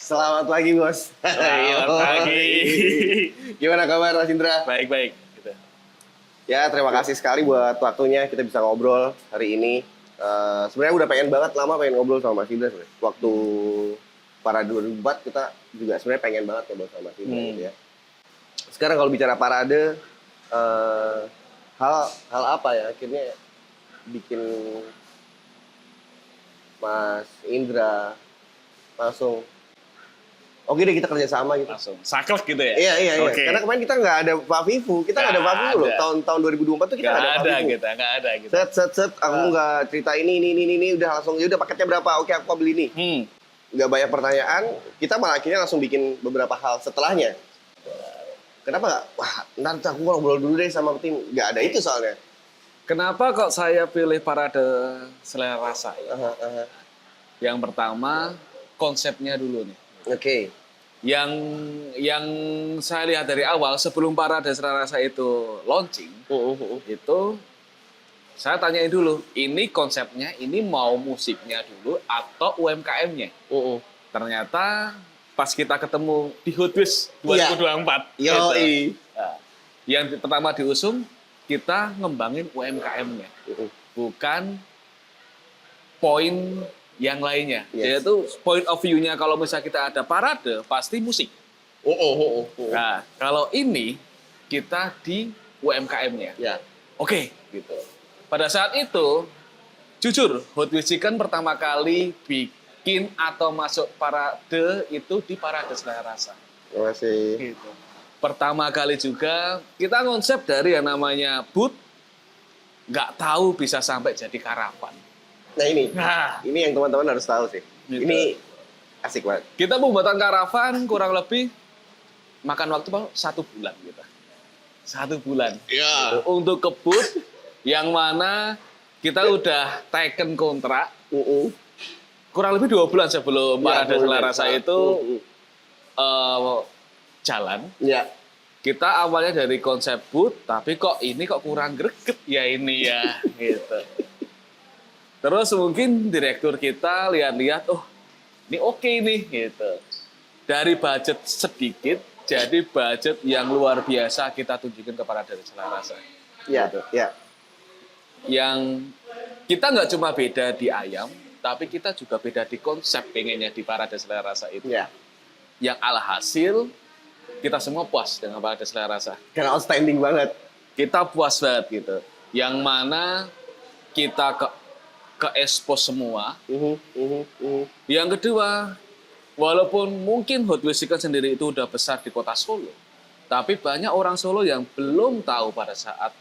Selamat pagi, Bos. Selamat pagi. Gimana kabar, Mas Indra? Baik-baik. Gitu. Ya, terima kasih sekali buat waktunya kita bisa ngobrol hari ini. Sebenarnya udah pengen banget, lama pengen ngobrol sama Mas Indra sebenarnya. Waktu Parade 2004 kita juga sebenarnya pengen banget ngobrol sama Mas Indra gitu ya. Sekarang kalau bicara Parade, hal apa ya akhirnya bikin Mas Indra langsung oke deh kita kerjasama gitu. Langsung saklek gitu ya? Iya. Oke. Karena kemarin kita nggak ada Pak Vivu. Kita nggak ada Pak Vivu loh. ada. Tahun 2024 tuh kita Nggak nggak ada Pak ada Vivu. gitu, nggak ada gitu. Set. Aku nggak cerita ini. Udah langsung, ya udah paketnya berapa? Oke, aku beli ini. Nggak banyak pertanyaan. Kita malah akhirnya langsung bikin beberapa hal setelahnya. Kenapa nggak? Wah, nanti aku ngobrol dulu deh sama tim. Nggak ada itu soalnya. Kenapa kok saya pilih Parade Selera Rasa? Ya? Yang pertama, konsepnya dulu nih. Oke. Yang saya lihat dari awal, sebelum Parade Selera Rasa itu launching, itu saya tanyain dulu, ini konsepnya, ini mau musiknya dulu atau UMKM-nya? Ternyata pas kita ketemu di Hotwish 2024. Yoi. Nah, yang pertama diusung, kita ngembangin UMKM-nya. Bukan poin yang lainnya. Yes. Yaitu point of view-nya kalau misalnya kita ada parade, pasti musik. Nah, kalau ini, kita di UMKM-nya. Ya. Oke, gitu. Pada saat itu, jujur, Hot Wheels Chicken pertama kali bikin atau masuk parade itu di Parade Selera Rasa. Terima kasih. Gitu. Pertama kali juga, kita konsep dari yang namanya booth, nggak tahu bisa sampai jadi karavan. Nah ini yang teman-teman harus tahu sih. Gitu. Ini asik banget. Kita pembuatan karavan kurang lebih makan waktu 1 bulan gitu. 1 bulan. Ya. Gitu. Untuk ke booth yang mana kita udah taken kontrak kurang lebih 2 bulan sebelum Parade Selera Rasa itu jalan. Ya. Kita awalnya dari konsep booth, tapi kok ini kok kurang greget ya ini ya gitu. Terus mungkin direktur kita lihat-lihat, oh ini oke nih gitu. Dari budget sedikit, jadi budget yang luar biasa kita tunjukin kepada dari Selera Rasa. Iya, Gitu. ya. Yang kita nggak cuma beda di ayam, tapi kita juga beda di konsep pengennya di Parade Selera Rasa itu. Ya. Yang alhasil, kita semua puas dengan Parade Selera Rasa. Karena outstanding banget. Kita puas banget gitu. Yang mana kita ke expose semua. Yang kedua, walaupun mungkin Hot Wheels Chicken sendiri itu udah besar di kota Solo, tapi banyak orang Solo yang belum tahu pada saat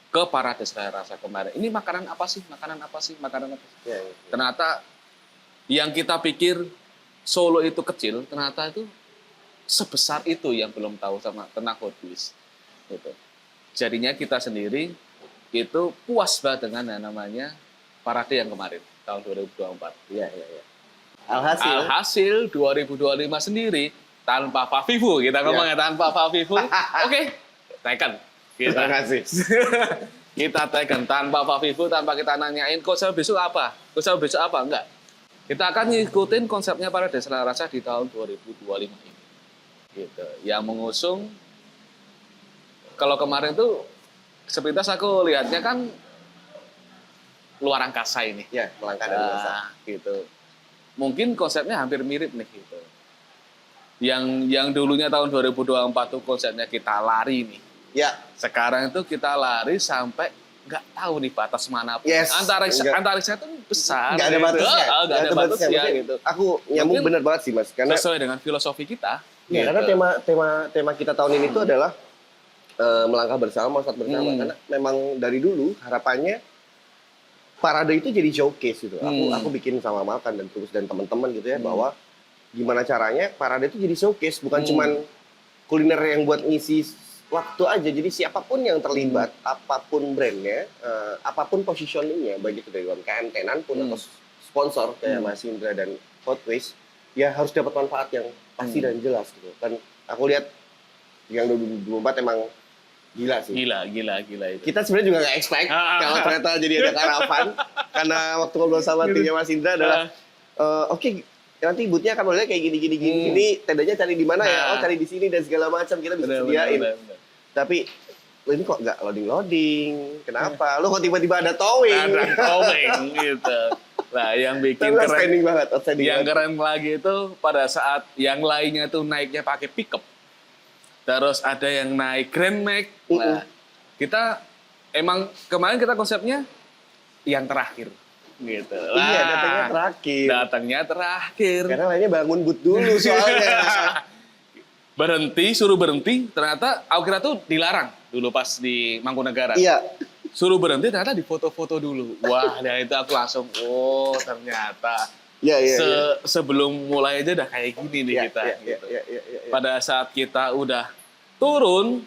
ke Parade Selera Rasa kemarin. Ini makanan apa sih? Ya. Ternyata yang kita pikir Solo itu kecil, ternyata itu sebesar itu yang belum tahu sama tentang Hot Wheels. Gitu. Jadinya kita sendiri itu puas banget dengan yang namanya Parade yang kemarin, tahun 2024. Ya. Alhasil 2025 sendiri, tanpa Pak Vivu, kita ngomongnya tanpa Pak Vivu, oke, taken. Terima kasih. Kita taken tanpa Pak Vivu, tanpa kita nanyain, konsep besok apa? Enggak. Kita akan ngikutin konsepnya Parade Selera Rasa di tahun 2025 ini. Gitu. Yang mengusung, kalau kemarin tuh, sepintas aku lihatnya kan, luar angkasa ini. Ya, melangkah dari masa. Gitu. Mungkin konsepnya hampir mirip nih gitu. Yang dulunya tahun 2024 tuh konsepnya kita lari nih. Ya. Sekarang itu kita lari sampai nggak tahu nih batas mana pun. Yes. Antariksa itu besar. Nggak ada batasnya. Nggak ada batasnya gitu. Aku nyambung benar banget sih, Mas. Karena sesuai dengan filosofi kita. ya, gitu. karena tema kita tahun ini itu adalah melangkah bersama, saat bersama. Karena memang dari dulu harapannya Parade itu jadi showcase gitu. Aku bikin sama Malkan dan Tulus dan teman-teman gitu ya, bahwa gimana caranya Parade itu jadi showcase, bukan cuman kuliner yang buat ngisi waktu aja. Jadi siapapun yang terlibat, apapun brandnya, apapun positioningnya, baik itu dari UMKM, tenan pun atau sponsor kayak Mas Indra dan Hot Wheels, ya harus dapat manfaat yang pasti dan jelas gitu. Kan aku lihat yang 2024 emang gila sih. Gila itu. Kita sebenarnya juga nggak expect kalau ternyata jadi ada karavan. Karena waktu ngobrol sama timnya Mas Indra adalah oke, nanti bootnya akan modelnya kayak gini. Ini tendanya cari di mana ya? Nah. Oh, cari di sini dan segala macam kita bisa sediain. Tapi lo ini kok nggak loading. Kenapa? Lo kok tiba-tiba ada towing? Ada towing gitu. Nah, yang bikin Tapi keren, outstanding banget. yang keren lagi itu pada saat yang lainnya tuh naiknya pakai pickup. Terus ada yang naik Grand Max. Nah, kita emang kemarin kita konsepnya yang terakhir gitu. Iya, datangnya terakhir. Datangnya terakhir. Karena lainnya bangun boot dulu soalnya. Suruh berhenti, ternyata aku kira tuh dilarang dulu pas di Mangkunegaran. Iya. Suruh berhenti, ternyata difoto-foto dulu. Wah, dan itu aku langsung, oh ternyata Iya. sebelum mulai aja udah kayak gini nih kita. Gitu. Iya. Pada saat kita udah turun,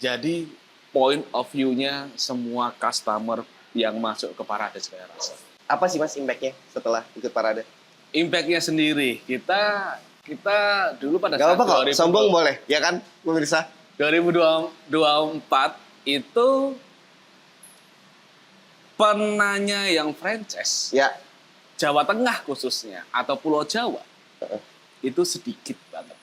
jadi point of view-nya semua customer yang masuk ke Parade saya rasa. Apa sih Mas impact-nya setelah ikut Parade? Impact-nya sendiri, kita dulu pada Gak saat apa-apa kok, sombong boleh, ya kan pemirsa? 2024 itu penanya yang franchise, Ya. Jawa Tengah khususnya, atau Pulau Jawa, itu sedikit banget.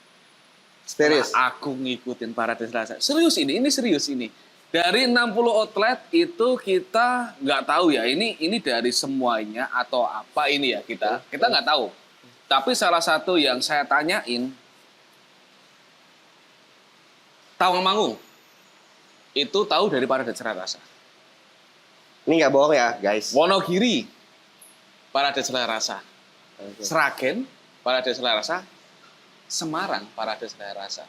Serius? Nah, aku ngikutin Parade Selasa. Serius ini serius ini. Dari 60 outlet itu kita nggak tahu ya, ini dari semuanya atau apa ini ya kita nggak tahu. Tapi salah satu yang saya tanyain, Tawangmangu itu tahu dari Parade Selarasa. Ini nggak bohong ya guys. Wonogiri, Parade Selarasa. Sragen, Parade Selarasa. Semarang, Parade Selarasa.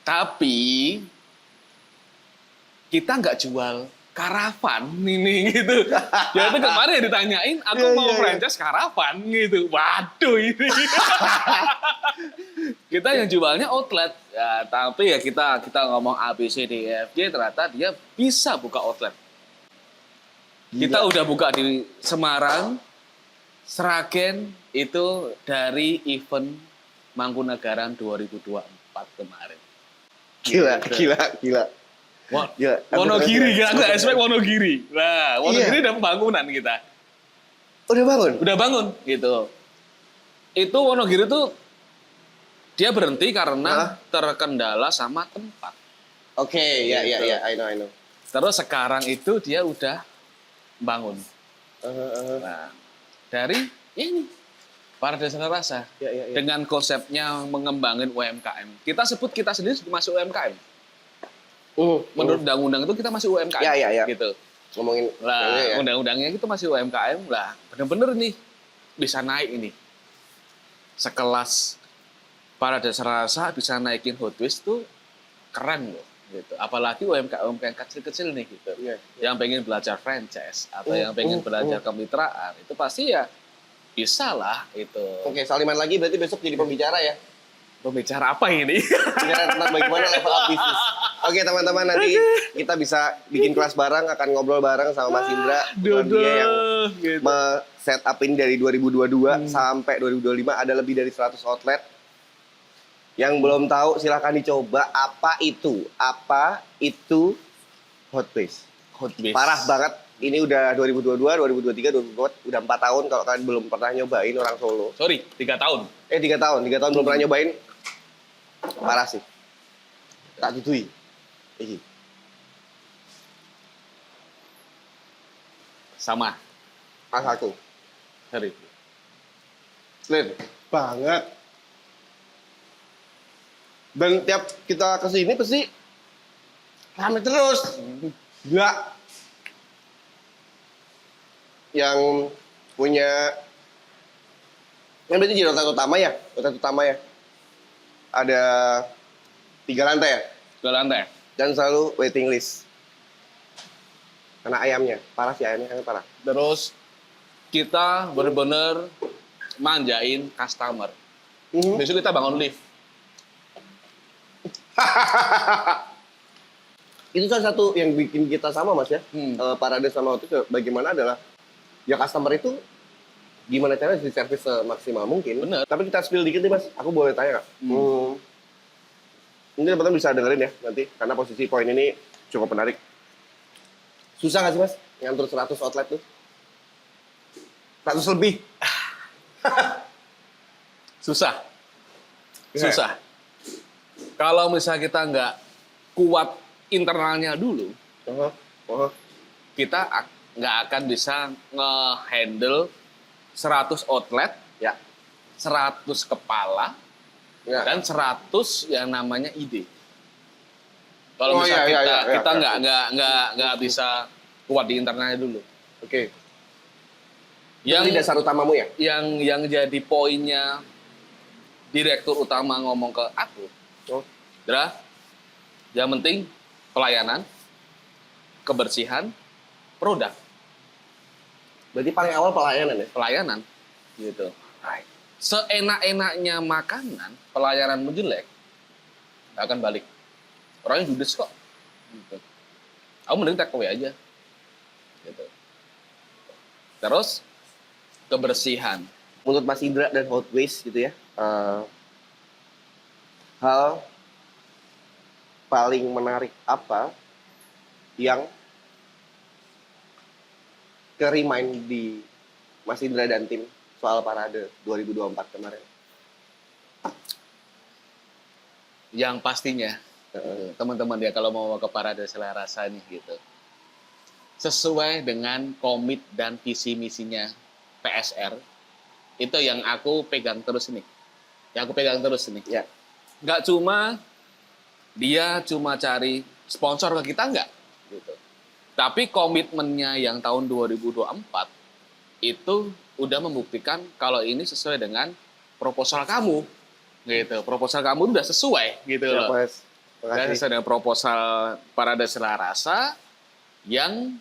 Tapi kita nggak jual karavan ini gitu. Ya itu kemarin ditanyain, aku mau franchise karavan gitu. Waduh ini. Kita yang jualnya outlet. Ya, tapi ya kita ngomong A, B, C, D, E, F, G, ternyata dia bisa buka outlet. Kita udah buka di Semarang, Sragen itu dari event Mangkunegaran 2024 kemarin. Gila. Wah, Gila. Wonogiri, aku nggak expect Wonogiri. Nah, Wonogiri udah pembangunan kita. Udah bangun, gitu. Itu Wonogiri tuh dia berhenti karena terkendala sama tempat. Oke, ya, I know. Terus sekarang itu dia udah bangun. Nah, dari ini Parade Selarasa dengan konsepnya mengembangin UMKM. Kita sebut kita sendiri masuk UMKM. Menurut undang-undang itu kita masih UMKM. Iya. Gitu. Ngomongin lah, undang-undangnya itu masih UMKM lah. Bener-bener nih bisa naik ini. Sekelas Parade Selarasa bisa naikin Hot Wheels tuh keren loh. Gitu. Apalagi UMKM kecil-kecil nih gitu. Yang pengen belajar franchise atau yang pengen belajar kemitraan itu pasti ya bisa lah itu. Oke, Saliman lagi berarti besok jadi pembicara ya? Pembicara apa ini? Bicara tentang bagaimana level up bisnis. Oke teman-teman, nanti kita bisa bikin kelas bareng, akan ngobrol bareng sama Mas Indra. Dia yang set up ini dari 2022 sampai 2025 ada lebih dari 100 outlet. Yang belum tahu silahkan dicoba apa itu Hot Wheels. Parah banget. Ini udah 2022, 2023, 2024, udah 4 tahun kalau kalian belum pernah nyobain orang Solo. Sorry, 3 tahun. 3 tahun belum pernah nyobain. Parah sih. Tak tutui. Iki. Sama. Mas aku. Sorry. Clear banget. Dan tiap kita kesini pasti rame terus. Gila. Yang punya yang berarti jadi outlet utama ya? Ada 3 lantai ya? 2 lantai. Dan selalu waiting list. Karena ayamnya, parah sih ayamnya kan parah. Terus kita bener-bener manjain customer. Besok kita bangun lift. Itu salah satu yang bikin kita sama Mas ya. Parade sama waktu itu bagaimana adalah ya customer itu gimana caranya di service semaksimal mungkin. Bener. Tapi kita spill dikit nih Mas, aku boleh tanya nggak? Mungkin teman-teman bisa dengerin ya nanti, karena posisi poin ini cukup menarik. Susah nggak sih Mas ngatur 100 outlet tuh? 100 lebih. Susah. Ya. Susah. Kalau misalnya kita nggak kuat internalnya dulu, Oh, oh. kita nggak akan bisa nge-handle 100 outlet, Ya. 100 kepala, Ya. dan 100 yang namanya ide. Kalau Oh, misalnya iya, kita iya, iya, kita iya. nggak bisa kuat di internalnya dulu. Oke. Yang Ini dasar utamamu ya? yang jadi poinnya direktur utama ngomong ke aku, Oh. Dra, yang penting pelayanan, kebersihan, produk, Berarti paling awal pelayanan ya? pelayanan, gitu. Seenak-enaknya makanan, pelayanan jelek, nggak akan balik. Orangnya judes kok. Gitu. Aku mending take away aja. Gitu. Terus kebersihan. Menurut Mas Indra dan Hot Waste gitu ya, hal paling menarik apa yang ke-remind di Mas Indra dan tim soal Parade 2024 kemarin? Yang pastinya, teman-teman ya kalau mau ke Parade Selera Rasa nih gitu. Sesuai dengan komit dan visi misinya PSR, itu yang aku pegang terus nih. Yang aku pegang terus nih. Ya. Nggak cuma dia cuma cari sponsor ke kita, nggak. Gitu. Tapi komitmennya yang tahun 2024 itu udah membuktikan kalau ini sesuai dengan proposal kamu. Gitu. Proposal kamu udah sesuai gitu Ya, loh. Mas. Dan Makasih. sesuai dengan proposal Parade Selera Rasa yang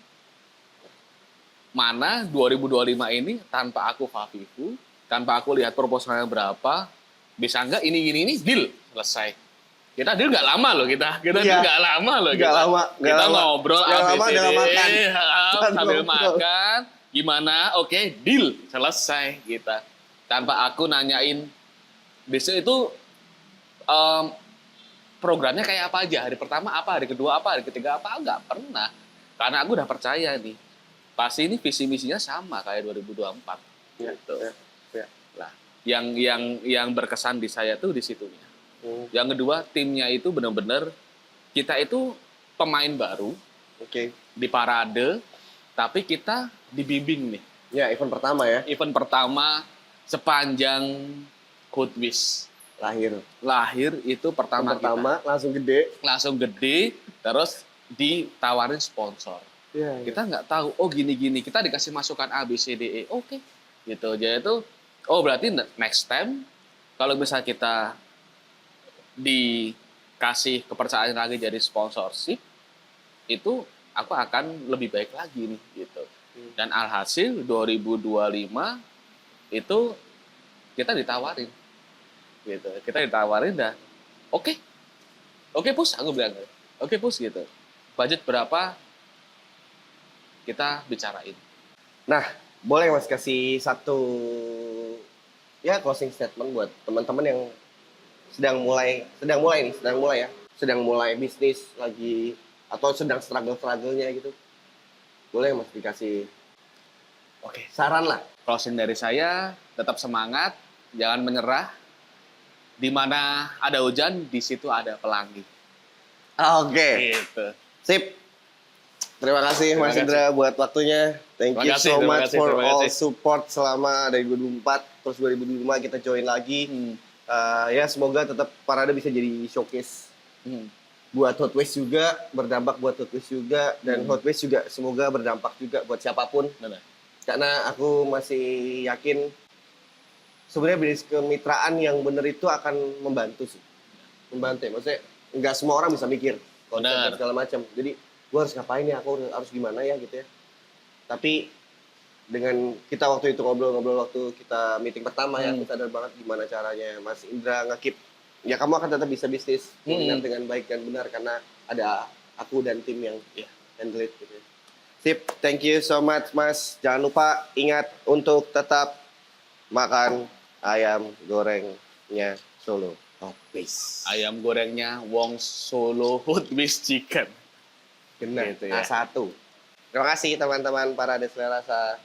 mana 2025 ini tanpa aku Fafifu, tanpa aku lihat proposalnya berapa, bisa nggak ini deal selesai. Kita deal nggak lama loh kita Iya. deal nggak lama loh Nggak kita. lama, nggak Kita lama. ngobrol Nggak lama, ABCD, nggak makan. sambil Ngobrol. makan, gimana? Oke, deal selesai kita. Tanpa aku nanyain besok itu programnya kayak apa aja, hari pertama apa, hari kedua apa, hari ketiga apa, nggak pernah. Karena aku udah percaya nih, pasti ini visi misinya sama kayak 2024. Ya, Gitu. ya, ya. Lah, yang berkesan di saya tuh di situnya. Hmm, Yang kedua, timnya itu benar-benar kita itu pemain baru Oke. di Parade, tapi kita dibimbing nih. Ya, event pertama ya. Event pertama sepanjang Hot Wish lahir itu pertama kita langsung gede. langsung gede, terus ditawarin sponsor. Ya, ya. Kita nggak tahu, oh gini-gini, kita dikasih masukan A, B, C, D, E, oke. Gitu, jadi itu, oh berarti next time, kalau misalnya kita dikasih kepercayaan lagi jadi sponsorship, itu aku akan lebih baik lagi nih, gitu. Dan alhasil 2025 itu kita ditawarin, gitu. Kita ditawarin dah, oke pus, aku bilang, oke pus gitu. Budget berapa? Kita bicarain. Nah, boleh Mas kasih satu ya closing statement buat teman-teman yang sedang mulai ya, sedang mulai bisnis lagi atau sedang struggle-nya gitu. Boleh Mas dikasih saran lah. Closing dari saya, tetap semangat, jangan menyerah. Di mana ada hujan, di situ ada pelangi. Oke. Gitu. Sip. Terima kasih Terima Mas kasih. Indra buat waktunya. Thank Terima you kasih, so terima much kasih, for terima all kasih. support selama dari 2024 terus 2025 kita join lagi. Ya semoga tetap Parade bisa jadi showcase buat Hot Waste juga, berdampak buat Hot Waste juga, dan Hot Waste juga semoga berdampak juga buat siapapun. Benar. Karena aku masih yakin sebenarnya bisnis kemitraan yang benar itu akan membantu sih. Membantu ya. Maksudnya nggak semua orang bisa mikir konsep dan Benar. segala macam. Jadi gue harus ngapain ya, aku harus gimana ya gitu ya. Tapi dengan kita waktu itu ngobrol-ngobrol waktu kita meeting pertama ya, aku sadar banget gimana caranya Mas Indra ngekip. Ya kamu akan tetap bisa bisnis dengan baik dan benar karena ada aku dan tim yang handle it gitu ya. Sip, thank you so much Mas. Jangan lupa ingat untuk tetap makan ayam gorengnya Solo Hot Waste. Ayam gorengnya Wong Solo Hot Wish Chicken. Benar, Gitu ya. A1. Terima kasih teman-teman Parade Selera Rasa.